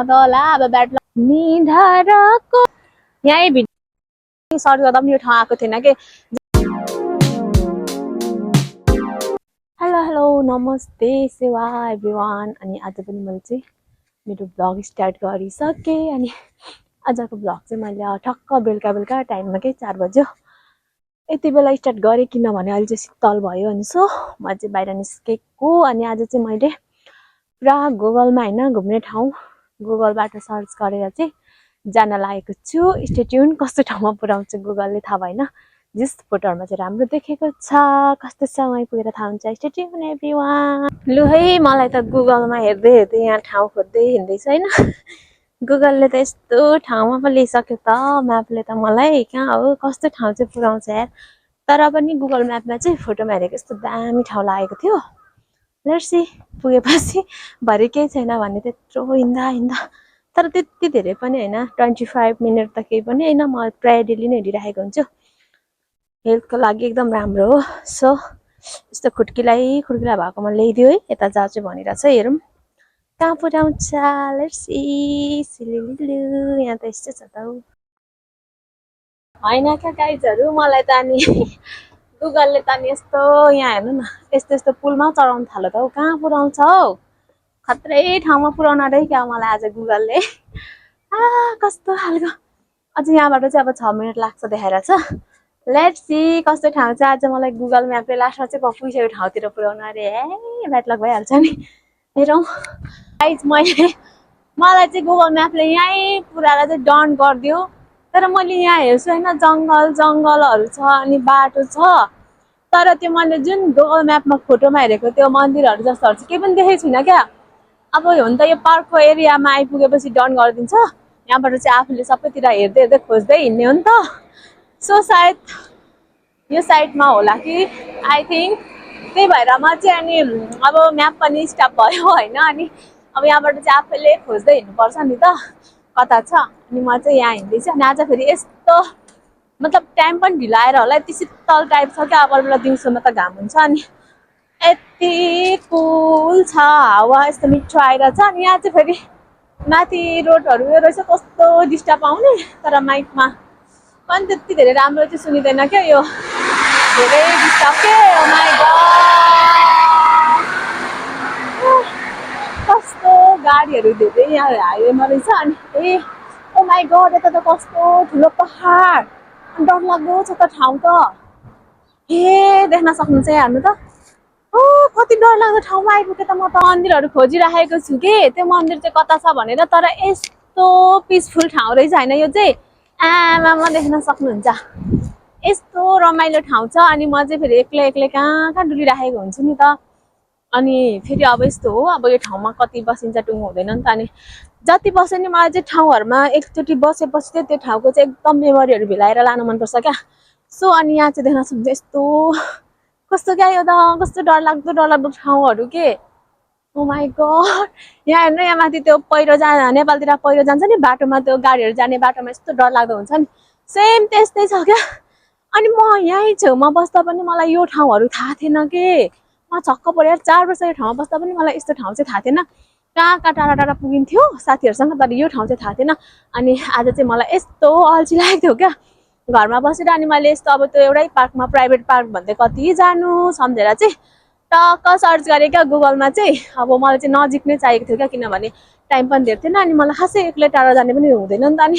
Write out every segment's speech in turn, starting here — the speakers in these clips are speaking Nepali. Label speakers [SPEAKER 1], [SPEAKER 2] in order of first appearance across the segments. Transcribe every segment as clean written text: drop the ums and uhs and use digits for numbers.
[SPEAKER 1] तला अब ब्याड निधारको यही भिडियो सर्च गर्दा पनि यो ठाउँ आएको थिएन के। हेलो नमस्ते सेवा एभ्रिवान। अनि आज पनि मैले चाहिँ मेरो ब्लग स्टार्ट गरिसकेँ। अनि आजको ब्लग चाहिँ मैले ठक्क बेलुका टाइममा के 4 बज्यो यति बेला स्टार्ट गरेँ, किनभने अहिले चाहिँ शीतल भयो अनि सो म चाहिँ बाहिर निस्केको। अनि आज चाहिँ मैले पुरा गुगलमा होइन घुम्ने ठाउँ गुगलबाट सर्च गरेर चाहिँ जान लागेको छु। स्टे ट्युन, कस्तो ठाउँमा पुऱ्याउँछ गुगलले थाहा भएन। जस फोटोहरुमा चाहिँ राम्रो देखेको छ, कस्तो छ वहीँ पुगेर थाहा हुन्छ। Stay tune everyone. लु है, मलाई त गुगलमा हेर्दै हेर्दै यहाँ ठाउँ खोज्दै हिँड्दैछ हैन। गुगलले त यस्तो ठाउँमा पो ल्याइसक्यो त, म्यापले त मलाई कहाँ हो कस्तो ठाउँ चाहिँ पुऱ्याउँछ यार। तर पनि गुगल म्यापमा चाहिँ फोटोमा हेरेको यस्तो दामी ठाउँ लागेको थियो। लेट्स सी पुगेपछि भरे केही छैन भने त्यत्रो हिँड्दा तर त्यति धेरै पनि हैन, 25 मिनट त केही पनि हैन। म प्राय डेली नै हिँडिरहेको हुन्छु, हेल्थको लागि एकदम राम्रो हो। सो यस्तो खुड्किला भएकोमा ल्याइदियो है, यता जाछु भनिरहेछ। हेरौँ कहाँ पुऱ्याउँछ। Let's see. सिलिलु यहाँ त यस्तो छ त हैन क्या गाइजहरु। मलाई त अनि गुगलले त अनि यस्तो यहाँ हेर्नु न, यस्तो पुलमा चढाउन थाल्यो त हौ। कहाँ पुऱ्याउँछ हौ, खत्रै ठाउँमा पुऱ्याउन रे क्या मलाई आज गुगलले। कस्तो खालको। अझ यहाँबाट चाहिँ अब 6 मिनट लाग्छ देखाइरहेछ। लेट्स सी कस्तो ठाउँ छ। आज मलाई गुगल म्यापले लास्टमा चाहिँ पुगिसकेको ठाउँतिर पुऱ्याउन अरे। ब्याड लक भइहाल्छ नि। हेरौँ गाइज, मलाई चाहिँ गुगल म्यापले यहीँ पुऱ्याएर चाहिँ डन गरिदियो। तर मैले यहाँ हेर्छु होइन, जङ्गलहरू छ अनि बाटो छ। तर त्यो मैले जुन गुगल म्यापमा फोटोमा हेरेको त्यो मन्दिरहरू जस्तोहरू चाहिँ केही पनि देखेको छुइनँ क्या। अब हुन त यो पार्कको एरियामा आइपुगेपछि डन गरिदिन्छ। यहाँबाट चाहिँ आफूले सबैतिर हेर्दै खोज्दै हिँड्ने हो नि त। सो सायद यो साइडमा होला कि, आई थिङ्क। त्यही भएर म चाहिँ अनि अब म्याप पनि स्टप भयो होइन। अनि अब यहाँबाट चाहिँ आफैले खोज्दै हिँड्नुपर्छ नि त कता छ। अनि म चाहिँ यहाँ हिँड्दैछु। अनि आज फेरि यस्तो मतलब टाइम पनि ढिलो आएर होला, यति शीतल टाइप छ क्या। अब बेला दिउँसोमा त घाम हुन्छ अनि यति कुल छ, हावा यस्तो मिठो आइरहेछ। अनि यहाँ चाहिँ फेरि माथि रोडहरू यो रहेछ, कस्तो डिस्टर्ब आउने। तर माइकमा पनि त्यति धेरै राम्रो चाहिँ सुनिँदैन क्या, यो धेरै डिस्टर्ब के। ओ माई गॉड, कस्तो गाडीहरू धेरै यहाँ हाइवेमा रहेछ। अनि ओ माई गॉड, यता त कस्तो ठुलो पहाड, डर लाग्दो छ त ठाउँ त। देख्न सक्नुहुन्छ हेर्नु त। कति डर लाग्दो ठाउँमा आइपुगेँ त। म त मन्दिरहरू खोजिराखेको छु कि त्यो मन्दिर चाहिँ कता छ भनेर। तर यस्तो पिसफुल ठाउँ रहेछ होइन यो चाहिँ। आमामा देख्न सक्नुहुन्छ, यस्तो रमाइलो ठाउँ छ। अनि म चाहिँ फेरि एक्लै कहाँ डुलिराखेको हुन्छु नि त। अनि फेरि अब यस्तो हो, अब यो ठाउँमा कति बसिन्छ टुङ्गो हुँदैन नि त। अनि जति बसे नि मलाई चाहिँ ठाउँहरूमा एकचोटि बसेपछि चाहिँ त्यो ठाउँको चाहिँ एकदम मेमोरीहरू भिलाएर लानु मनपर्छ क्या। सो अनि यहाँ चाहिँ देख्न सक्नुहुन्छ यस्तो कस्तो क्या यो त, कस्तो डरलाग्दो ठाउँहरू के। ओ माई गॉड, यहाँ हेर्नु, यहाँ माथि त्यो पहिरो नेपालतिर पहिरो जान्छ नि बाटोमा, त्यो गाडीहरू जाने बाटोमा यस्तो डरलाग्दो हुन्छ नि, सेम त्यस्तै छ क्या। अनि म यहीँ छेउमा बस्दा पनि मलाई यो ठाउँहरू थाहा थिएन के। म छक्क पऱ्यो। 4 वर्ष यो ठाउँमा बस्दा पनि मलाई यस्तो ठाउँ चाहिँ थाहा थिएन। कहाँ टाढा पुगिन्थ्यो साथीहरूसँग, तर यो ठाउँ चाहिँ थाहा थिएन। अनि आज चाहिँ मलाई यस्तो अल्छी लागेको थियो क्या घरमा बसेर। अनि मैले यस्तो अब त्यो एउटै पार्कमा, प्राइभेट पार्क भन्दै कति जानु सम्झेर चाहिँ टक्क सर्च गरेँ क्या गुगलमा चाहिँ। अब मलाई चाहिँ नजिक नै चाहिएको थियो क्या, किनभने टाइम पनि धेरै थिएन। अनि मलाई खासै एक्लै टाढा जाने पनि हुँदैन नि त। अनि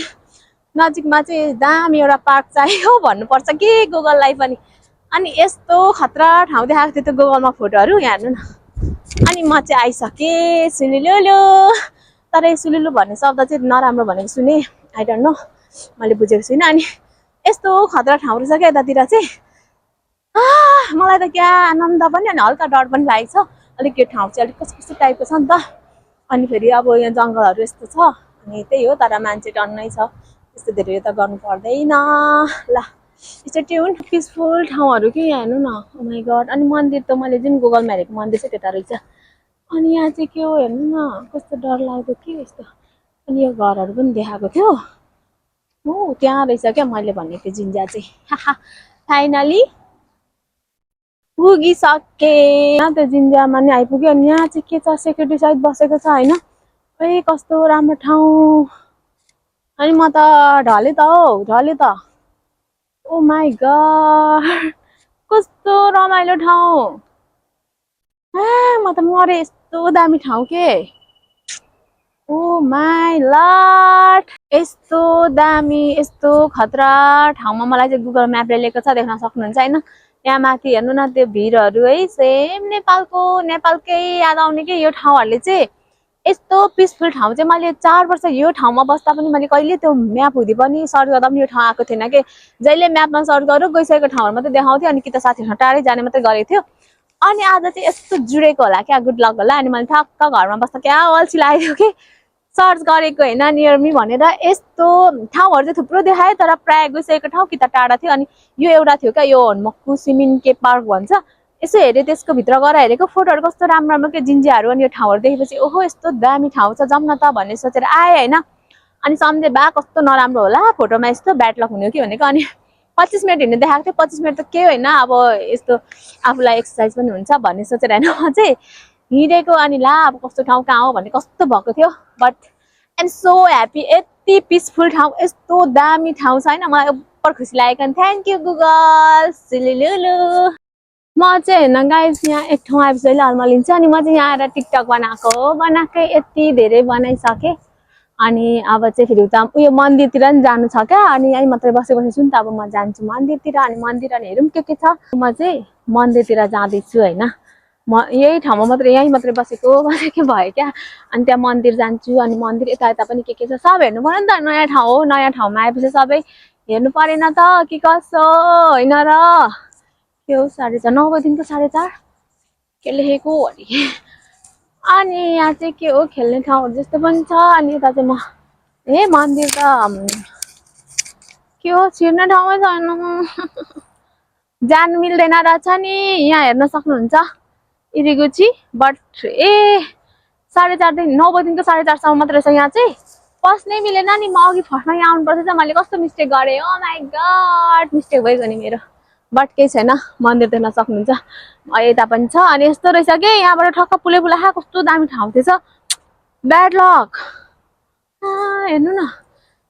[SPEAKER 1] नजिकमा चाहिँ दामी एउटा पार्क चाहियो भन्नुपर्छ कि गुगललाई पनि। अनि यस्तो खतरा ठाउँ देखाएको थियो त्यो गुगलमा फोटोहरू, यहाँ हेर्नु न। अनि म चाहिँ आइसकेँ सुलिलुलु। तर यो सुलिलु भन्ने शब्द चाहिँ नराम्रो भनेको सुने, आई डोन्ट नो, मैले बुझेको छुइनँ। अनि यस्तो खतरा ठाउँ रहेछ क्या यतातिर चाहिँ। मलाई त क्या आनन्द पनि अनि हल्का डर पनि लागेको छ। अलिक यो ठाउँ चाहिँ अलिक कस्तो टाइपको छ नि त। अनि फेरि अब यहाँ जङ्गलहरू यस्तो छ। अनि त्यही हो, तर मान्छे टन्नै छ, त्यस्तो धेरै त गर्नु पर्दैन। ल स्टे ट्युन। पिसफुल ठाउँहरू कि यहाँ हेर्नु न। ओ माई गॉड। अनि मन्दिर त मैले जुन गुगलमा हेरेको मन्दिर चाहिँ त्यता रहेछ। अनि यहाँ चाहिँ के हो हेर्नु न, कस्तो डर लाग्दो के यस्तो। अनि यो घरहरू पनि देखाएको थियो। त्यहाँ रहेछ क्या मैले भनेको जिन्जा चाहिँ। फाइनली पुगिसकेँ। त्यो जिन्जामा नि आइपुग्यो। अनि यहाँ चाहिँ के छ, सेक्युरिटी सहित बसेको छ होइन। ए कस्तो राम्रो ठाउँ अनि म त ढले त हौ ढले त ओ माई गॉड कस्तो रमाइलो ठाउँ म त मरे यस्तो दामी ठाउँ के ओ माई लर्ड यस्तो दामी यस्तो खतरा ठाउँमा मलाई चाहिँ गुगल म्यापले लिएको छ देख्न सक्नुहुन्छ हैन यहाँ माथि हेर्नु न त्यो भिरहरू है सेम नेपालकै याद आउने के यो ठाउँहरूले चाहिँ यस्तो पिसफुल ठाउँ चाहिँ मैले 4 वर्ष यो ठाउँमा बस्दा पनि मैले कहिले त्यो म्याप हुँदी पनि सर्च गर्दा पनि यो ठाउँ आएको थिएन के जहिले म्यापमा सर्च गर्यो गइसकेको ठाउँहरू मात्रै देखाउँथ्यो अनि कि त साथीहरूसँग टाढै जाने मात्रै गरेको थियो अनि आज चाहिँ यस्तो जुडेको होला क्या गुड लक होला अनि मैले ठक्क घरमा बस्दा क्या अल्छी लागेको कि सर्च गरेको होइन नियर मी भनेर यस्तो ठाउँहरू चाहिँ थुप्रो देखायो तर प्रायः गइसकेको ठाउँ कि त टाढा थियो अनि यो एउटा थियो क्या यो हन्मक्कु सिमिन पार्क भन्छ यसो हेरेँ त्यसको भित्र गएर हेरेको फोटोहरू कस्तो राम्रो राम्रो के जिन्जियाहरू अनि यो ठाउँहरू देखेपछि ओहो यस्तो दामी ठाउँ छ जाउँ न त भन्ने सोचेर आएँ होइन अनि सम्झे बा कस्तो नराम्रो होला फोटोमा यस्तो ब्याड लक हुने हो कि भनेको अनि 25 मिनट हिँड्नु देखाएको थियो 25 मिनट त के होइन अब यस्तो आफूलाई एक्सर्साइज पनि हुन्छ भन्ने सोचेर होइन म चाहिँ हिँडेको अनि ला अब कस्तो ठाउँ कहाँ हो भन्ने कस्तो भएको थियो बट एम सो ह्याप्पी यति पिसफुल ठाउँ यस्तो दामी ठाउँ छ होइन मलाई ओभर खुसी लागेको अनि थ्याङ्क यू गुगल सिलिलुलु म चाहिँ हेर्न गाइस यहाँ एक ठाउँ आएपछि अहिले हालमा लिन्छ अनि म चाहिँ यहाँ आएर टिकटक बनाएकै यति धेरै बनाइसकेँ अनि अब चाहिँ फेरि उता उयो मन्दिरतिर पनि जानु छ क्या अनि यहीँ मात्रै बसेको छु नि त अब म जान्छु मन्दिरतिर अनि मन्दिर अनि हेरौँ के छ म चाहिँ मन्दिरतिर जाँदैछु होइन म यही ठाउँमा मात्रै यहीँ मात्रै बसेको भयो क्या अनि त्यहाँ मन्दिर जान्छु अनि मन्दिर यता पनि के छ सब हेर्नु पर्यो नि त नयाँ ठाउँ हो नयाँ ठाउँमा आएपछि सबै हेर्नु परेन त कि कसो होइन र के हो 4:30 9 बजीदेखिको 4:30 के लेखेको अरे अनि यहाँ चाहिँ के हो खेल्ने ठाउँहरू जस्तो पनि छ अनि यता चाहिँ म ए मन्दिर त के हो छिर्ने ठाउँमै छैन जानु मिल्दैन रहेछ नि यहाँ हेर्न सक्नुहुन्छ इरिगुची बट 4:30 देखि 9 बजीदेखिको 4:30 मात्र रहेछ यहाँ चाहिँ पस्नै मिलेन नि म अघि फर्स्टमा यहाँ आउनु पर्छ मैले कस्तो मिस्टेक गरेँ ओ माई गॉड मिस्टेक भइगयो नि मेरो बट केही छैन मन्दिर देख्न सक्नुहुन्छ यता पनि छ अनि यस्तो रहेछ के यहाँबाट ठक्क पुलै कस्तो दामी ठाउँ थिएछ ब्याड लक हेर्नु न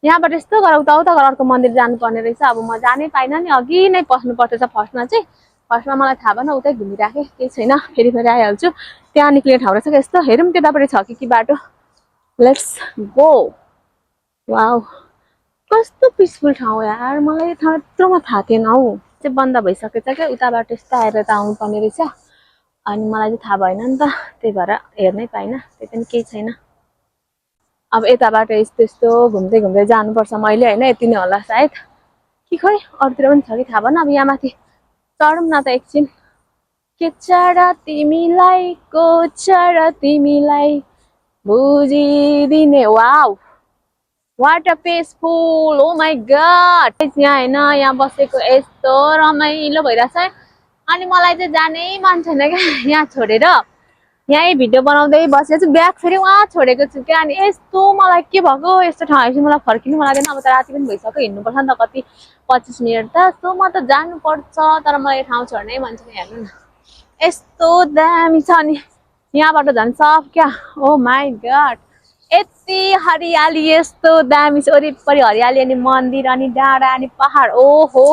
[SPEAKER 1] यहाँबाट यस्तो गर उता उता अर्को मन्दिर जानुपर्ने रहेछ अब म जानै पाइनँ नि अघि नै पस्नु पर्छ फर्स्टमा चाहिँ फर्स्टमा मलाई थाहा भएन उतै घुमिराखेँ केही छैन फेरि आइहाल्छु त्यहाँ निक्लिने ठाउँ रहेछ यस्तो हेरौँ त्यतापट्टि छ कि बाटो लेट्स गो वाउ कस्तो पिसफुल ठाउँ यार मलाई ठाउँ यत्रोमा थाहा थिएन हौ चाहिँ बन्द भइसकेछ क्या उताबाट यस्तो आएर त आउनुपर्ने रहेछ अनि मलाई चाहिँ थाहा भएन नि त त्यही भएर हेर्नै पाइनँ त्यही पनि केही छैन अब यताबाट यस्तो यस्तो घुम्दै घुम्दै जानुपर्छ मैले होइन यति नै होला सायद कि खोइ अरूतिर पनि छ कि थाहा भएन अब यहाँ माथि चढौँ न त एकछिन के चढ तिमीलाई को चढ तिमीलाई बुझिदिने wow what a peaceful oh my god यहाँ होइन यहाँ बसेको यस्तो रमाइलो भइरहेछ अनि मलाई चाहिँ जानै मन छैन क्या यहाँ छोडेर यहीँ भिडियो बनाउँदै बसेको छु ब्याग फेरि उहाँ छोडेको छु क्या अनि यस्तो मलाई के भएको यस्तो ठाउँ आएपछि मलाई फर्किनु मन लाग्दैन अब त राति पनि भइसक्यो हिँड्नुपर्छ नि त कति 25 मिनट त सो म त जानुपर्छ तर मलाई ठाउँ छोड्नै मन छैन हेर्नु न यस्तो दामी छ अनि यहाँबाट झन् सब क्या ओ माई गॉड यति हरियाली यस्तो दामी छ वरिपरि हरियाली अनि मन्दिर अनि डाँडा अनि पहाड ओ हो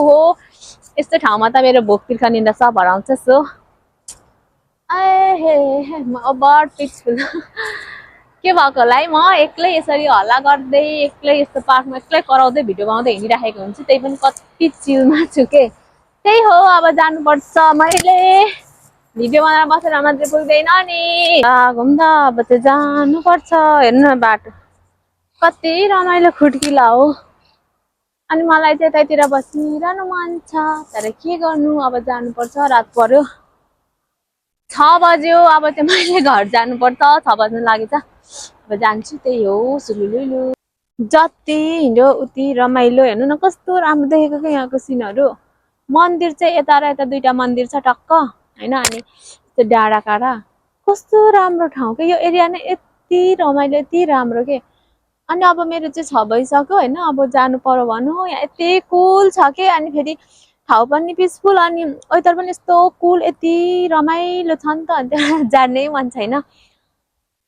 [SPEAKER 1] यस्तो ठाउँमा त मेरो भोक तिर्खा निन्दा सब हराउँछ सो ओभर पिसफुल के भएको होला है म एक्लै यसरी हल्ला गर्दै एक्लै यस्तो पार्कमा एक्लै कराउँदै भिडियो बनाउँदै हिँडिराखेको हुन्छु त्यही पनि कति चिलमा छु के त्यही हो अब जानुपर्छ मैले भिडियो बनाएर बसेर मात्रै पुग्दैन नि घुम त अब चाहिँ जानुपर्छ हेर्नु न बाटो कति रमाइलो खुड्किला हो अनि मलाई चाहिँ त्यहीतिर बसिरहनु मन छ तर के गर्नु अब जानुपर्छ रात पर्यो 6 बज्यो अब चाहिँ मैले घर जानुपर्छ 6 बज्नु लागेछ अब जान्छु त्यही हो सुलुलुलु जति हिँड्यो उति रमाइलो हेर्नु न कस्तो राम्रो देखेको क्या यहाँको सिनहरू मन्दिर चाहिँ यता र यता दुईटा मन्दिर छ टक्क होइन अनि त्यो डाँडा काँडा कस्तो राम्रो ठाउँ के यो एरिया नै यति रमाइलो यति राम्रो के अनि अब मेरो चाहिँ 6 भइसक्यो होइन अब जानु पर्यो भनौँ यहाँ यति कुल छ के अनि फेरि ठाउँ पनि पिसफुल अनि वेदर पनि यस्तो कुल यति रमाइलो छ नि त अन्त जान्नै मन छैन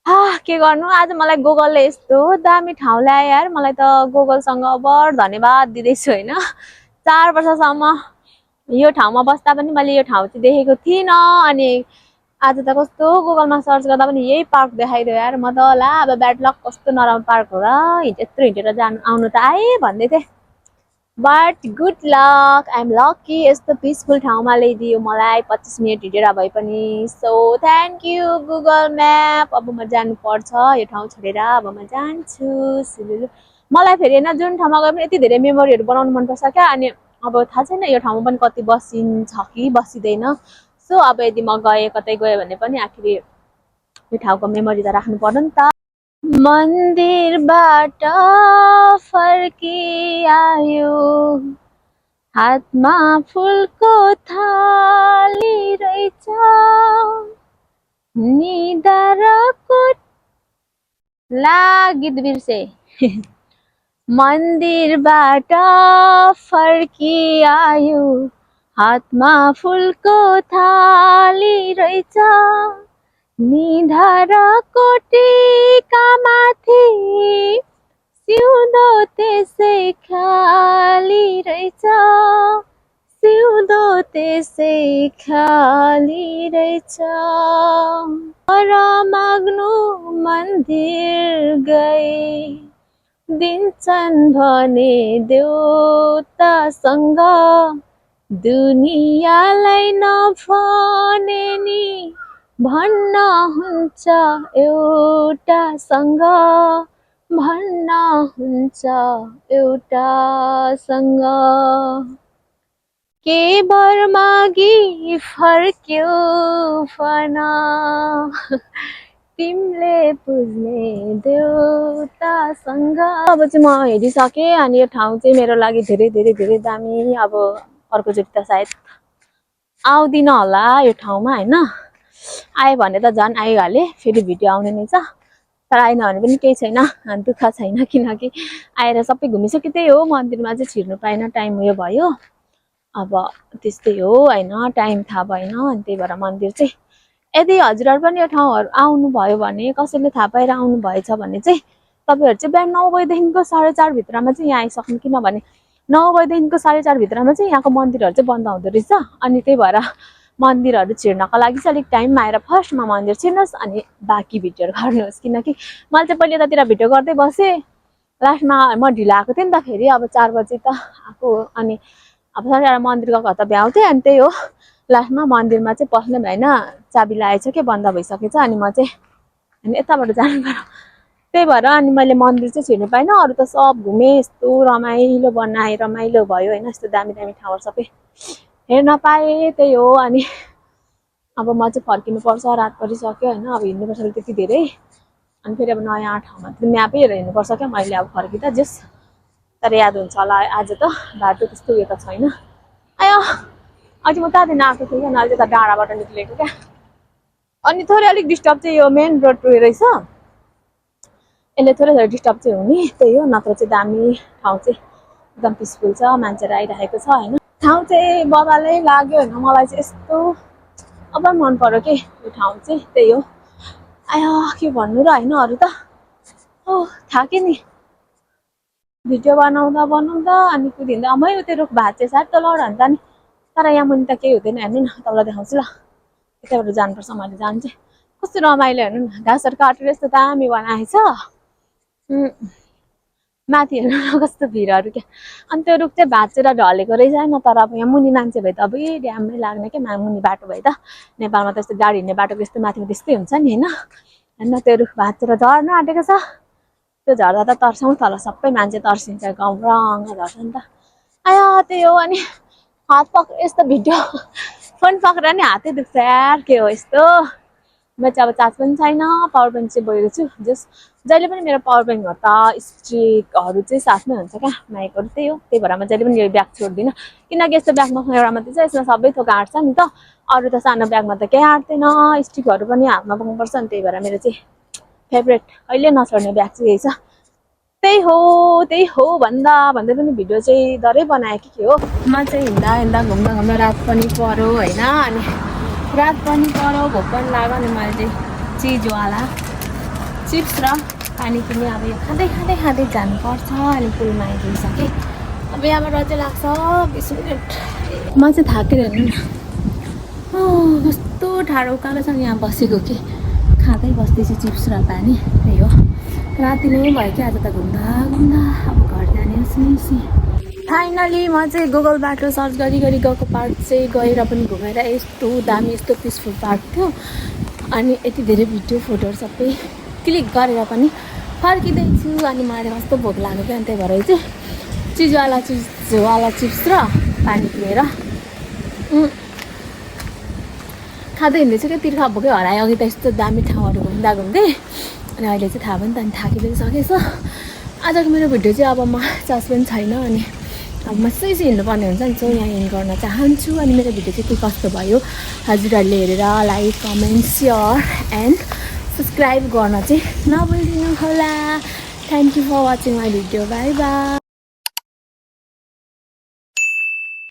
[SPEAKER 1] के गर्नु आज मलाई गुगलले यस्तो दामी ठाउँ ल्यायो यार मलाई त गुगलसँग बर धन्यवाद दिँदैछु होइन 4 वर्षसम्म यो ठाउँमा बस्दा पनि मैले यो ठाउँ चाहिँ देखेको थिइनँ अनि आज त कस्तो गुगलमा सर्च गर्दा पनि यही पार्क देखाइदियो यार म त ला अब ब्याड लक कस्तो नराम्रो पार्क हो र यत्रो हिँडेर जानु आउनु त आए भन्दै थिएँ but good lock I'm lucky यस्तो पिसफुल ठाउँमा ल्याइदियो मलाई 25 मिनट हिँडेर भए पनि so thank you Google map अब म जानुपर्छ यो ठाउँ छोडेर अब म जान्छु मलाई फेरि होइन जुन ठाउँमा गए पनि यति धेरै मेमोरीहरू बनाउनु मनपर्छ क्या अनि अब थाहा छैन यो ठाउँमा पनि कति बसिन्छ कि बसिँदैन सो अब यदि म गएँ कतै गएँ भने पनि आखिर यो ठाउँको मेमोरी त राख्नु पर्यो नि त मन्दिरबाट फर्किआयो हातमा फुलको थाली रहेछ निधारको ला गीत बिर्से मन्दिरबाट फर्किआयो हातमा फुलको थाली रहेछ निधारको टिकामाथि सिउँदो त्यसै खाली रहेछ सिउँदो त्यसै खाली रहेछ वर माग्नु मन्दिर गए दिन्छन् भने देउतासँग दुनियाँलाई नभने नि भन्न हुन्छ एउटासँग भन्न हुन्छ एउटासँग के बर मागी फर्क्यौ फन तिमीले पुज्ने देउतासँग अब चाहिँ म हेरिसकेँ अनि यो ठाउँ चाहिँ मेरो लागि धेरै धेरै धेरै दामी अब अर्कोचोटि त सायद आउँदिनँ होला यो ठाउँमा होइन आयो भने त झन् आइहालेँ फेरि भिडियो आउने नै छ तर आएन भने पनि केही छैन दुःख छैन किनकि आएर सबै घुमिसक्यो त्यही हो मन्दिरमा चाहिँ छिर्नु पाएन टाइम उयो भयो अब त्यस्तै हो होइन टाइम थाहा भएन अनि त्यही भएर मन्दिर चाहिँ यदि हजुरहरू पनि यो ठाउँहरू आउनुभयो भने कसैले थाहा पाएर आउनु भएछ भने चाहिँ तपाईँहरू चाहिँ बिहान 9 बजीदेखिको 4:30 भित्रमा चाहिँ यहाँ आइसक्नु किनभने 9 बजीदेखिको 4:30 भित्रमा चाहिँ यहाँको मन्दिरहरू चाहिँ बन्द हुँदो रहेछ अनि त्यही भएर मन्दिरहरू छिर्नको लागि चाहिँ अलिक टाइममा आएर फर्स्टमा मन्दिर छिर्नुहोस् अनि बाँकी भिडियोहरू गर्नुहोस् किनकि मैले चाहिँ पहिले यतातिर भिडियो गर्दै बसेँ लास्टमा म ढिलो आएको थिएँ नि त फेरि अब 4 बजी त आएको अनि अब सबैजना मन्दिर गएको त भ्याउँथेँ अनि त्यही हो लास्टमा मन्दिरमा चाहिँ पस्ने भएन चाबी लगाएछ कि बन्द भइसकेछ अनि म चाहिँ अनि यताबाट जानु पर्यो त्यही भएर अनि मैले मन्दिर चाहिँ छिर्नु पाइनँ अरू त सब घुमेँ यस्तो रमाइलो बनाएँ रमाइलो भयो होइन यस्तो दामी दामी ठाउँहरू सबै हेर्न पाएँ त्यही हो अनि अब म चाहिँ फर्किनुपर्छ रात परिसक्यो होइन अब हिँड्नुपर्छ त्यति धेरै अनि फेरि अब नयाँ ठाउँमा त म्यापै हेरेर हिँड्नुपर्छ क्या मैले अब फर्किँदा जस तर याद हुन्छ होला आज त बाटो त्यस्तो उयो त छैन आयो अझै म त्यहाँदेखि आएको थिएँ क्या अहिले त डाँडाबाट निक्लेको क्या अनि थोरै अलिक डिस्टर्ब चाहिँ यो मेन रोड रहेछ यसले थोरै डिस्टर्ब चाहिँ हुने त्यही हो नत्र चाहिँ दामी ठाउँ चाहिँ एकदम पिसफुल छ मान्छेहरू आइरहेको छ होइन ठाउँ चाहिँ बबालै लाग्यो होइन मलाई चाहिँ यस्तो अब मन पर्यो कि यो ठाउँ चाहिँ त्यही हो आयो के भन्नु र होइन अरू त ओ थाकेँ नि भिडियो बनाउँदा अनि कुदिँदा मै त्यो रुख भाँच्यो सायद तल हान्छ नि तर यहाँ मुनि त केही हुँदैन हेर्नु न तपाईँलाई देखाउँछु ल यताबाट जानुपर्छ मैले जानु चाहिँ कस्तो रमाइलो हेर्नु न घाँसहरू काटेर यस्तो दामी बनाएछ माथि हेर्नु न कस्तो भिडहरू क्या अनि त्यो रुख चाहिँ भाँचेर ढलेको रहेछ होइन तर अब यहाँ मुनि मान्छे भए त अब ड्याममै लाग्ने क्या मुनि बाटो भए त नेपालमा त यस्तो गाडी हिँड्ने बाटोको यस्तो माथिमा त्यस्तै हुन्छ नि होइन होइन त्यो रुख भाँचेर झर्न आँटेको छ त्यो झर्दा त तर्साउँ तल सबै मान्छे तर्सिन्छ गाउँ रङ्ग झर्छ नि त आयो त्यही हो अनि हात यस्तो भिडियो फोन पक्रेर नि हातै दुख्छ यार के हो यस्तो म चाहिँ अब चार्ज पनि छैन पावर ब्याङ्क चाहिँ बोकेको छु जस जहिले पनि मेरो पावर ब्याङ्कहरू त स्ट्रिकहरू चाहिँ साथमै हुन्छ क्या माइकहरू त्यही हो त्यही भएर म जहिले पनि यो ब्याग छोड्दिनँ किनकि यस्तो ब्यागमा एउटा मात्रै चाहिँ यसमा सबै थोक आँट्छ नि त अरू त सानो ब्यागमा त केही आँट्दैन स्टिकहरू पनि हातमा बोक्नुपर्छ नि त्यही भएर मेरो चाहिँ फेभरेट कहिले नछोड्ने ब्याग चाहिँ यही छ त्यही हो भन्दा भन्दै पनि भिडियो चाहिँ डरै बनाएँ के हो म चाहिँ हिँड्दा घुम्दा रात पनि पर्यो होइन अनि रात पनि पर्यो भोक पनि लाग्यो अनि मैले चाहिँ चिजवाला चिप्स र पानी पनि अब यो खाँदै जानुपर्छ। अनि पुलमा आइपुगिसकेँ। अब यहाँबाट अझै लाग्छ 20 मिनट। म चाहिँ थाकेर हेर्नु न कस्तो ठाडो उकालो छ यहाँ बसेको कि खाँदै बस्दैछु चिप्स र पानी। त्यही हो राति नै भयो कि आज त घुम्दा अब घर जाने सुनिसी। फाइनली म चाहिँ गुगलबाट सर्च गरी गएको पार्क चाहिँ गएर पनि घुमेर यस्तो दामी यस्तो पिसफुल पार्क थियो। अनि यति धेरै भिडियो फोटोहरू सबै क्लिक गरेर पनि फर्किँदैछु। अनि मलाई कस्तो भोक लाग्यो क्या, अनि त्यही भएर चाहिँ चिजवाला चिप्स र पानी पिएर खाँदै हिँड्दैछु क्या। तिर्खा भोकै हरायो अघि त यस्तो दामी ठाउँहरू घुम्दै अनि अहिले चाहिँ थाहा पनि त अनि थाकी पनि सकेछ। आजको मेरो भिडियो चाहिँ अब म सस्पेन्स छैन अनि अब म यसै हिँड्नुपर्ने हुन्छ नि। सो यहाँ एन्ड गर्न चाहन्छु। अनि मेरो भिडियो चाहिँ के कस्तो भयो हजुरहरूले हेरेर like comment share and subscribe गर्न चाहिँ नभुलिदिनु होला। Thank you for watching my video. Bye by.